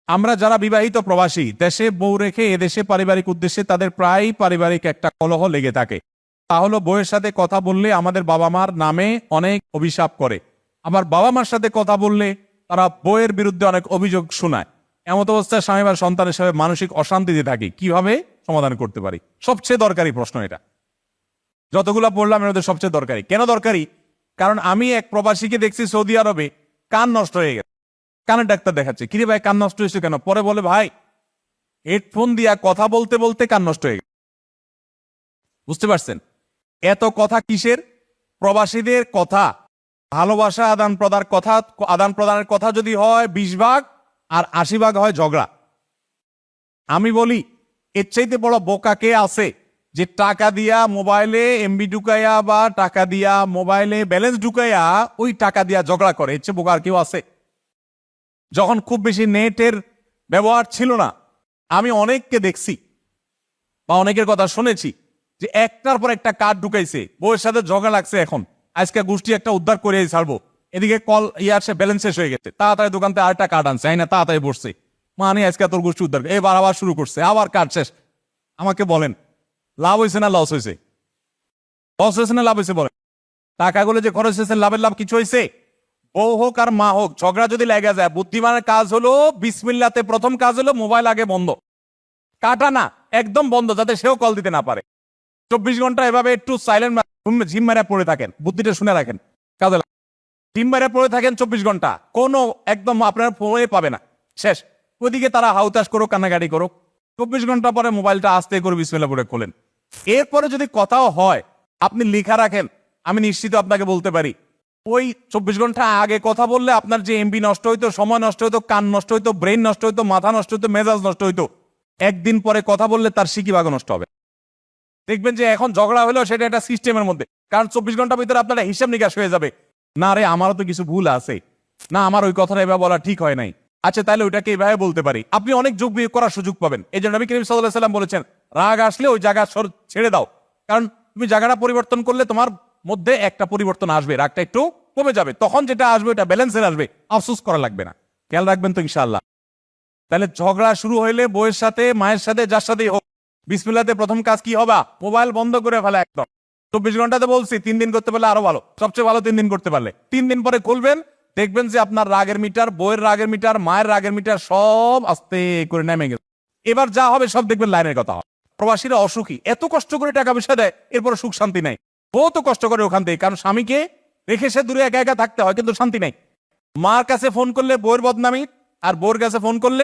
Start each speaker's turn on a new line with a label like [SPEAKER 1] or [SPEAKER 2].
[SPEAKER 1] আমরা যারা বিবাহিত প্রবাসী দেশে বউ রেখে এদেশে পারিবারিক উদ্দেশ্যে তাদের প্রায় পারিবারিক একটা কলহ লেগে থাকে। তা হলো বউয়ের সাথে কথা বললে আমাদের বাবা মার নামে অনেক অভিশাপ করে, আবার বাবা মার সাথে কথা বললে তারা বউয়ের বিরুদ্ধে অনেক অভিযোগ শোনায়। এমত অবস্থায় স্বামী বা সন্তান হিসেবে মানসিক অশান্তিতে থাকি, কিভাবে সমাধান করতে পারি? সবচেয়ে দরকারি প্রশ্ন এটা, যতগুলো পড়লাম এর মধ্যে সবচেয়ে দরকারি। কেন দরকারি? কারণ আমি এক প্রবাসীকে দেখছি সৌদি আরবে কান নষ্ট হয়ে গেছে, কানের ডাক্তার দেখাচ্ছে। কিরে ভাই কান নষ্ট হয়েছে কেন? পরে বলে ভাই হেডফোন দিয়া কথা বলতে বলতে কান নষ্ট হয়ে গেছে। বুঝতে পারছেন এত কথা কিসের? প্রবাসীদের কথা, ভালোবাসা আদান প্রদানের কথা যদি হয় 20 ভাগ আর 80 ভাগ হয় ঝগড়া। আমি বলি এর চাইতে বড় বোকা কে আছে যে টাকা দিয়া মোবাইলে এমবি ঢুকাইয়া বা টাকা দিয়া মোবাইলে ব্যালেন্স ঢুকাইয়া ওই টাকা দিয়া ঝগড়া করে? এর চেয়ে বোকা আর কেউ আছে? যখন খুব বেশি নেটের ব্যবহার ছিল না, আমি অনেককে দেখছি বা অনেকের কথা শুনেছি যে একটার পর একটা কার্ড ঢুকাইছে, বউয়ের সাথে ঝগড়া লাগছে, এখন আজকে গোষ্ঠী একটা উদ্ধার করে ছাড়বো, এদিকে কল আসে ব্যালেন্স শেষ হয়ে গেছে, তাড়াতাড়ি দোকান থেকে আরেকটা কার্ড আনছে, না তাড়াতাড়ি বসছে, মানে আজকে তোর গোষ্ঠী উদ্ধার, এবার আবার শুরু করছে, আবার কার্ড শেষ। আমাকে বলেন লাভ হয়েছে না লস হয়েছে? লস হয়েছে না লাভ হয়েছে? বলেন টাকাগুলো যে খরচ হয়েছে, লাভের লাভ কিছু হয়েছে? বউ হোক আর মা হোক, ঝগড়া যদি লেগে যায়, বুদ্ধিমানের কাজ হলো বিসমিল্লাতে প্রথম কাজ হলো মোবাইল আগে বন্ধ, কাটা না, একদম বন্ধ, যাতে সেও কল দিতে না পারে। 24 ঘন্টা এভাবে একটু সাইলেন্ট ঝিম মারা পড়ে থাকেন, বুদ্ধিটা শুনে রাখেন, কাজে ঝিম মারা পড়ে থাকেন 24 ঘন্টা, কোনো একদম আপনার ফোনে পাবে না, শেষ। ওইদিকে তারা হাউতাস করুক, কান্নাকাটি করুক, 24 ঘন্টা পরে মোবাইলটা আস্তে করে বিসমিল্লাহ পড়ে খোলেন। এরপরে যদি কথাও হয় আপনি লেখা রাখেন, আমি নিশ্চিত আপনাকে বলতে পারি ওই 24 ঘন্টা আগে কথা বললে আপনার যে এমবি নষ্ট হইতো, সময় নষ্ট হইতো, কান নষ্ট হইতো, ব্রেন নষ্ট হইতো, মাথা নষ্ট হইতো, মেজাজ নষ্ট হইতো, একদিন পরে কথা বললে তার সিকিভাগও নষ্ট হবে। দেখবেন যে এখন ঝগড়া হলেও সেটা একটা সিস্টেমের মধ্যে, কারণ 24 ঘন্টার ভিতরে আপনার হিসাব নিকাশ হয়ে যাবে, না রে আমারও তো কিছু ভুল আছে, না আমার ওই কথাটা এভাবে বলা ঠিক হয় নাই, আচ্ছা তাহলে ওইটাকে এইভাবে বলতে পারি। আপনি অনেক যোগ বিয়োগ করার সুযোগ পাবেন। এই জন্য নবী করিম সাল্লাল্লাহু আলাইহি ওয়াসাল্লাম বলেছেন রাগ আসলে ওই জায়গা ছেড়ে দাও, কারণ তুমি জায়গাটা পরিবর্তন করলে তোমার মধ্যে একটা পরিবর্তন আসবে, রাগটা একটু কমে যাবে, তখন যেটা আসবে এটা ব্যালেন্সের আসবে, আফসোস করা লাগবে না। খেয়াল রাখবেন তো ইনশাআল্লাহ। তাহলে ঝগড়া শুরু হইলে বউয়ের সাথে, মায়ের সাথে, যার সাথেই হোক, বিসমিল্লাহতে প্রথম কাজ কি হবে? মোবাইল বন্ধ করে ফেলা একদম। 24 ঘন্টাতে বলছি, 3 দিন করতে পারলে আরো ভালো, সবচেয়ে ভালো 3 দিন করতে পারলে। 3 দিন পরে খুলবেন, দেখবেন যে আপনার রাগের মিটার, বউয়ের রাগের মিটার, মায়ের রাগের মিটার সব আস্তে করে নেমে গেছে। এবার যা হবে সব দেখবেন লাইনের কথা হবে। প্রবাসীরা অসুখী, এত কষ্ট করে টাকা পয়সা দেয়, এরপরে সুখ শান্তি নাই। বউ তো কষ্ট করে ওখান থেকে, কারণ স্বামীকে রেখে সে দূরে একা একা থাকতে হয়, কিন্তু শান্তি নাই। মার কাছে ফোন করলে বউয়ের বদনামি, আর বউয়ের কাছে ফোন করলে